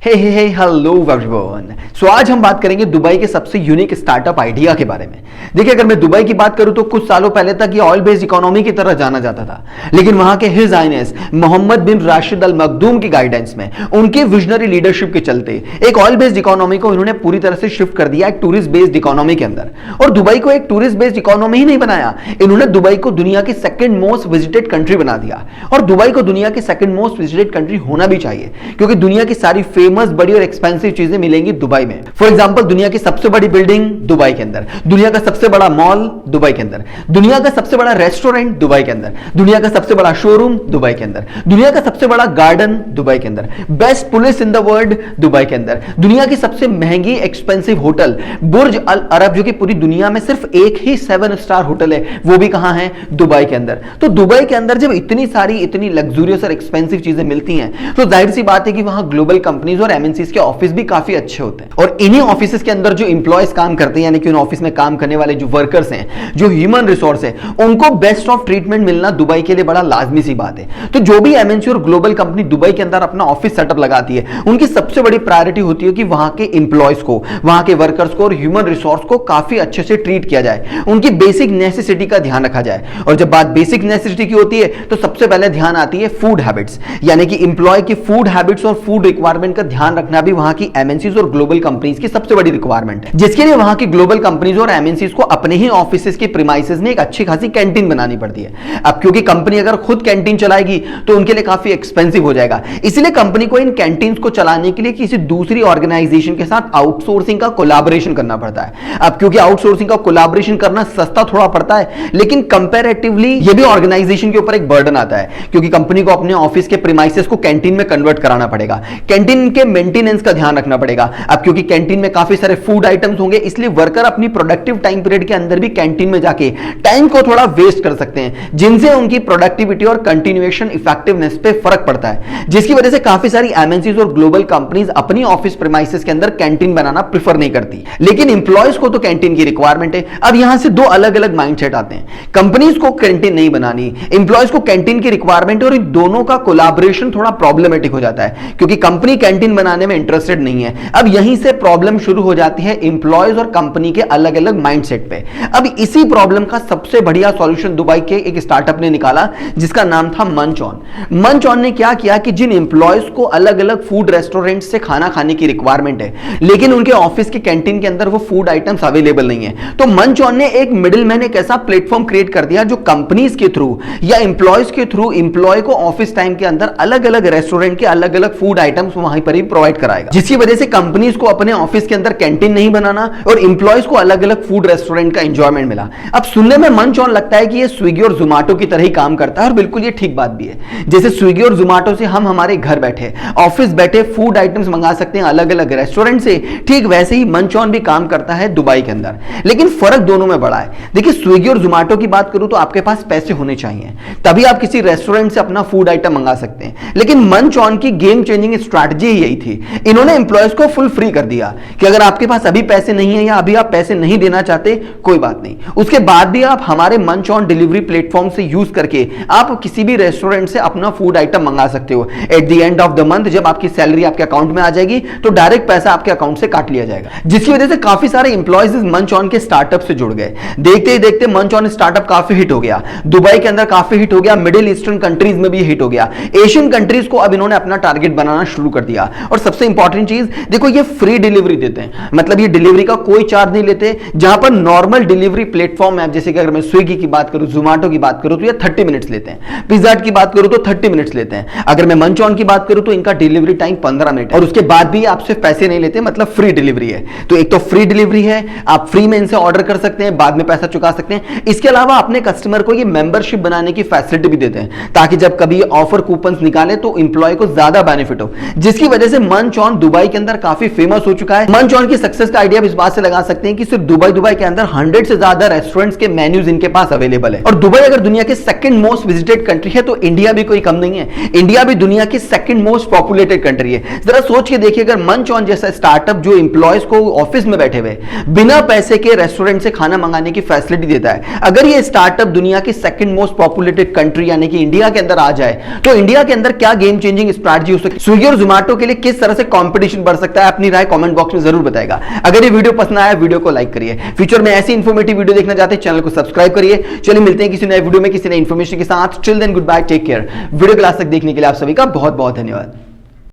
हे hello everyone. सो आज हम बात करेंगे दुबई के सबसे यूनिक स्टार्टअप आइडिया के बारे में। देखिए, अगर मैं दुबई की बात करूं तो कुछ सालों पहले तक ये ऑयल बेस्ड इकोनॉमी की तरह जाना जाता था, लेकिन वहां के हिज हाइनेस मोहम्मद बिन राशिद अल मखदूम की गाइडेंस में, उनके विजनरी लीडरशिप के चलते एक ऑयल बेस्ड इकोनॉमी को इन्होंने पूरी तरह से शिफ्ट कर दिया एक टूरिस्ट बेस्ड इकोनॉमी के अंदर। और दुबई को एक टूरिस्ट बेस्ड इकोनॉमी ही नहीं बनाया, इन्होंने दुबई को दुनिया की सेकंड मोस्ट विजिटेड कंट्री बना दिया। और दुबई को दुनिया की सेकंड मोस्ट विजिटेड कंट्री होना भी चाहिए, क्योंकि दुनिया की सारी फेमस, बड़ी और एक्सपेंसिव चीजें मिलेंगी दुबई में। फॉर एग्जांपल, दुनिया की सबसे बड़ी बिल्डिंग दुबई के अंदर, दुनिया का सबसे बड़ा मॉल दुबई के अंदर, दुनिया का सबसे बड़ा रेस्टोरेंट दुबई के अंदर, दुनिया का सबसे बड़ा शोरूम दुबई के अंदर, दुनिया का सबसे बड़ा गार्डन दुबई के अंदर, best police in the world Dubai के अंदर, दुनिया की सबसे महंगी एक्सपेंसिव होटल बुर्ज अल अरब, जो कि पूरी दुनिया में सिर्फ एक ही 7 स्टार होटल है, वो भी कहां है? दुबई के अंदर। तो दुबई के अंदर जब इतनी सारी, इतनी लग्जूरियस और एक्सपेंसिव चीजें मिलती हैं, तो जाहिर सी बात है कि वहां ग्लोबल कंपनीज और एमएनसीज के ऑफिस भी काफी अच्छे होते हैं। और इन्हीं ऑफिस के अंदर जो इंप्लॉयज काम करते हैं, यानी कि उन ऑफिस में काम करने वाले जो वर्कर्स हैं, जो ह्यूमन रिसोर्स है, उनको बेस्ट ऑफ ट्रीटमेंट मिलना दुबई के लिए बड़ा लाजमी सी बात है। तो जो भी एमएनसी और ग्लोबल कंपनी दुबई के अंदर अपना ऑफिस सेटअप लगाती है, उनकी सबसे बड़ी प्रायोरिटी होती है कि वहां के इंप्लॉयज को, वहां के वर्कर्स को और ह्यूमन रिसोर्स को काफी अच्छे से ट्रीट किया जाए, उनकी बेसिक नेसेसिटी का ध्यान रखा जाए। और जब बात बेसिक नेसेसिटी की होती है, तो सबसे पहले ध्यान आती है फूड हैबिट्स, यानी कि इंप्लॉय की फूड हैबिट्स और फूड रिक्वायरमेंट का ध्यान रखना भी वहां की एमएनसीज और ग्लोबल कंपनीज की सबसे बड़ी रिक्वायरमेंट है, जिसके लिए वहां की ग्लोबल कंपनीज और एमएनसीज को अपने ही ऑफिस के प्रीमाइसेस में एक अच्छी खासी कैंटीन बनानी पड़ती है। अब क्योंकि कंपनी अगर खुद कैंटीन चलाएगी तो उनके लिए काफी एक्सपेंसिव हो जाएगा, इसलिए कंपनी को इन कैंटीन्स को चलाने के लिए किसी दूसरी ऑर्गेनाइजेशन के साथ आउटसोर्सिंग का कोलैबोरेशन करना पड़ता है। अब क्योंकि आउटसोर्सिंग का कोलैबोरेशन करना सस्ता थोड़ा पड़ता है, लेकिन कंपैरेटिवली ये भी ऑर्गेनाइजेशन के ऊपर एक बर्डन आता है, क्योंकि कंपनी को अपने ऑफिस के प्रीमाइसेस को कैंटीन में कन्वर्ट कराना पड़ेगा, कैंटीन के मेंटेनेंस का ध्यान रखना पड़ेगा। अब क्योंकि कैंटीन में काफी सारे फूड आइटम्स होंगे, इसलिए वर्कर अपनी प्रोडक्टिव टाइम पीरियड के अंदर भी कैंटीन में जाके टाइम को थोड़ा वेस्ट कर सकते हैं, जिनसे उनकी प्रोडक्टिविटी और कंटिन्यूएशन इफेक्टिवनेस पे फर्क पड़ता है, जिसकी वजह से काफी सारी एमएनसीज और ग्लोबल कंपनीज अपनी ऑफिस प्रीमाइसेस के अंदर कैंटीन बनाना प्रेफर नहीं करती, लेकिन इंप्लॉयज को तो कैंटीन की रिक्वायरमेंट है। अब यहां से दो अलग अलग माइंडसेट आते हैं, कंपनीज को कैंटीन नहीं बनानी, इंप्लॉयज को कैंटीन की रिक्वायरमेंट है, और इन दोनों का कोलैबोरेशन थोड़ा प्रॉब्लमेटिक हो जाता है, क्योंकि कंपनी कैंटीन बनाने में इंटरेस्टेड नहीं है। अब यहीं से प्रॉब्लम शुरू हो जाती है इंप्लॉयज और कंपनी के अलग अलग माइंडसेट पे। अब इसी प्रॉब्लम का सबसे बढ़िया सॉल्यूशन दुबई के एक स्टार्टअप ने निकाला, जिसका नाम था मंच ऑन। मंच ऑन ने क्या किया कि जिन इंप्लॉयज को अलग अलग फूड रेस्टोरेंट से खाना खाने की रिक्वायरमेंट है, लेकिन उनके ऑफिस के कैंटीन के अंदर वो फूड आइटम्स अवेलेबल नहीं है, तो मंच ऑन ने एक मिडिलमैन, एक ऐसा प्लेटफॉर्म क्रिएट कर दिया जो कंपनीज के थ्रू या इंप्लॉयज के थ्रू इंप्लॉय को ऑफिस टाइम के अंदर अलग अलग रेस्टोरेंट के अलग अलग फूड आइटम्स वहां पर ही प्रोवाइड कराएगा, जिसकी वजह से कंपनीज को अपने ऑफिस के अंदर कैंटीन नहीं बनाना और इंप्लॉयज को अलग अलग फूड रेस्टोरेंट का एंजॉयमेंट मिला। अब सुनने में मंच ऑन लगता है कि ये स्विगी और जोमेटो की तरह ही काम करता है, और बिल्कुल ये ठीक बात भी है। जैसे स्विगी और जोमेटो से हम हमारे घर बैठे, ऑफिस बैठे फूड आइटम्स मंगा सकते हैं अलग अलग रेस्टोरेंट से, ठीक वैसे ही मंच ऑन भी काम करता है दुबई के अंदर, लेकिन फर्क दोनों में बड़ा है। देखिए, स्विगी और जोमेटो की बात करूं तो आपके पास पैसे होने चाहिए, तभी आप किसी रेस्टोरेंट से अपना फूड आइटम मंगा सकते हैं, लेकिन मंच ऑन की गेम चेंजिंग स्ट्रैटेजी यही थी। इन्होंने इंप्लॉयज को फुल फ्री कर दिया कि अगर आपके पास अभी पैसे नहीं है या अभी आप पैसे नहीं देना चाहते, कोई बात नहीं, उसके बाद भी आप हमारे मंच ऑन डिलीवरी प्लेटफॉर्म से यूज करके आप किसी भी रेस्टोरेंट से अपना फूड आइटम मंगा सकते हो। At the end of the month जब आपकी सैलरी आपके अकाउंट में आ जाएगी, तो डायरेक्ट पैसा आपके अकाउंट से काट लिया जाएगा, जिसकी वजह से काफी सारे इंप्लॉयज इस मंच ऑन के स्टार्टअप से जुड़ गए। देखते ही देखते मंच ऑन स्टार्टअप काफी हिट हो गया, दुबई के अंदर काफी हिट हो गया, मिडिल ईस्टर्न कंट्रीज में भी हिट हो गया, एशियन कंट्रीज को अब इन्होंने अपना टारगेट बनाना शुरू कर दिया। और सबसे इंपॉर्टेंट चीज देखो, ये फ्री डिलीवरी देते हैं, मतलब ये डिलीवरी का कोई चार्ज नहीं लेते। जहां पर नॉर्मल डिलीवरी प्लेटफॉर्म है, जैसे कि अगर मैं स्विगी की बात करूं, जोमेटो की बात करूं तो ये 30 मिनट्स लेते हैं, पिज़्ज़ा हट की बात करूं तो 30 मिनट्स लेते हैं, अगर मैं मंच ऑन की बात करूं तो इनका डिलीवरी टाइम 15 मिनट है, और उसके बाद भी आपसे पैसे नहीं लेते, मतलब फ्री डिलीवरी है। तो एक तो फ्री डिलीवरी है, आप फ्री में इनसे ऑर्डर कर सकते हैं, बाद में पैसा चुका सकते हैं। इसके अलावा अपने कस्टमर को ये मेंबरशिप बनाने की फैसिलिटी भी देते हैं, ताकि जब कभी ऑफर कूपन निकाले तो इंप्लॉय को ज्यादा बेनिफिट हो, जिसकी वजह से मंच ऑन दुबई के अंदर काफी फेमस हो चुका है। मंच ऑन की सक्सेस का आइडिया इस बात से लगा सकते हैं कि सिर्फ दुबई के अंदर 100 से ज्यादा रेस्टोरेंट्स के मेन्यूज इनके पास अवेलेबल है। और दुबई अगर दुनिया की सेकंड मोस्ट विजिटेड कंट्री है, तो इंडिया भी कोई कम नहीं है। इंडिया भी दुनिया की सेकंड मोस्ट पॉपुलेटेड कंट्री है। जरा सोच के देखिए, अगर मंच ऑन जैसा स्टार्टअप जो इंप्लॉयज को ऑफिस में बैठे हुए बिना पैसे के रेस्टोरेंट से खाना मंगाने की फैसिलिटी देता है, अगर ये स्टार्टअप दुनिया की सेकंड मोस्ट पॉपुलेटेड कंट्री यानी कि इंडिया के अंदर आ जाए, तो इंडिया के अंदर क्या गेम चेंजिंग स्ट्रैटेजी हो सकती है। स्विगी और जोमेटो के लिए लिए किस तरह से कंपटीशन बढ़ सकता है, अपनी राय कमेंट बॉक्स में जरूर बताएगा। अगर ये वीडियो पसंद आया वीडियो को लाइक करिए। फ्यूचर में ऐसी इंफॉर्मेटिव वीडियो देखना चाहते हैं चैनल को सब्सक्राइब करिए। चलिए मिलते हैं किसी नए वीडियो में किसी नए इंफॉर्मेशन के साथ। Till then good bye, take care. Video class तक देखने के लिए आप सभी का बहुत बहुत धन्यवाद।